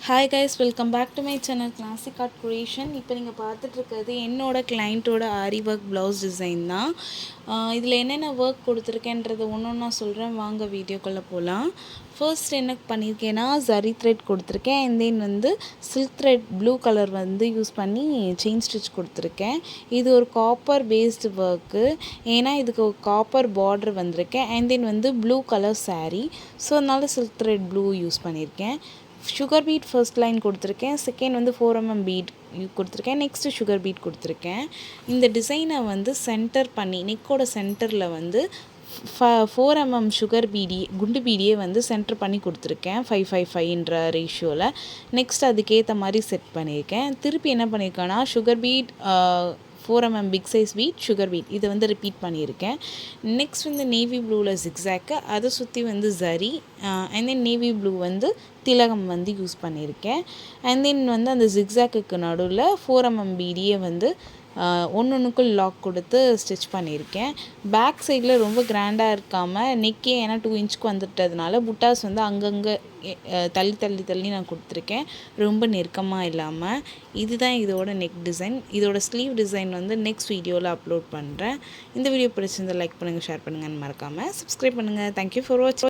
Hi guys, welcome back to my channel classic art creation. இப்போ நீங்கள் பார்த்துட்ருக்கிறது என்னோடய கிளைண்ட்டோட ஆரி ஒர்க் ப்ளவுஸ் டிசைன் தான். இதில் என்னென்ன ஒர்க் கொடுத்துருக்கேன்றதை ஒன்று நான் சொல்கிறேன், வாங்க வீடியோக்குள்ளே போகலாம். ஃபர்ஸ்ட் என்ன பண்ணியிருக்கேன்னா, ஜரி த்ரெட் கொடுத்துருக்கேன். And then silk thread blue colour use பண்ணி செயின் ஸ்டிச் கொடுத்துருக்கேன். இது ஒரு காப்பர் பேஸ்டு ஒர்க்கு, ஏன்னா இதுக்கு ஒரு காப்பர் பார்டர் வந்திருக்கேன். And then blue colour sari, so அதனால சில்க் த்ரெட் ப்ளூ யூஸ் பண்ணியிருக்கேன். சுகர் பீட் ஃபர்ஸ்ட் லைன் கொடுத்துருக்கேன். செகண்ட் 4mm பீட் கொடுத்துருக்கேன். நெக்ஸ்ட்டு சுகர் பீட் கொடுத்துருக்கேன். இந்த டிசைனை சென்டர் பண்ணி நெக்கோட சென்டரில் 4mm சுகர் பீடியே குண்டு பீடியே சென்டர் பண்ணி கொடுத்துருக்கேன் 555ன்ற ரேஷியோவில். நெக்ஸ்ட் அதுக்கேற்ற மாதிரி செட் பண்ணியிருக்கேன். திருப்பி என்ன பண்ணியிருக்கேன்னா, sugar bead 4mm big size bead sugar bead இதை ரிப்பீட் பண்ணியிருக்கேன். நெக்ஸ்ட் நேவி ப்ளூவில் ஜிக்ஸாக்கு, அதை சுற்றி zari, and then navy blue திலகம் யூஸ் பண்ணியிருக்கேன். அண்ட் தென் அந்த ஜிக்ஸாக்குக்கு நடுவில் 4mm பீடியே ஒன்றுக்குள் லாக் கொடுத்து ஸ்டிச் பண்ணியிருக்கேன். பேக் சைடில் ரொம்ப கிராண்டாக இருக்காமல் நெக்கே ஏன்னா 2 இன்ச்சுக்கு வந்துட்டதுனால புட்டாஸ் அங்கங்கே தள்ளி தள்ளி தள்ளி நான் கொடுத்துருக்கேன், ரொம்ப நெருக்கமாக இல்லாமல். இதுதான் இதோட நெக் டிசைன். இதோட ஸ்லீவ் டிசைன் நெக்ஸ்ட் வீடியோவில் அப்லோட் பண்ணுறேன். இந்த வீடியோ பிடிச்சிருந்தால் லைக் பண்ணுங்கள், ஷேர் பண்ணுங்கன்னு மறக்காமல் சப்ஸ்கிரைப் பண்ணுங்கள். தேங்க்யூ ஃபார் வாட்சிங்.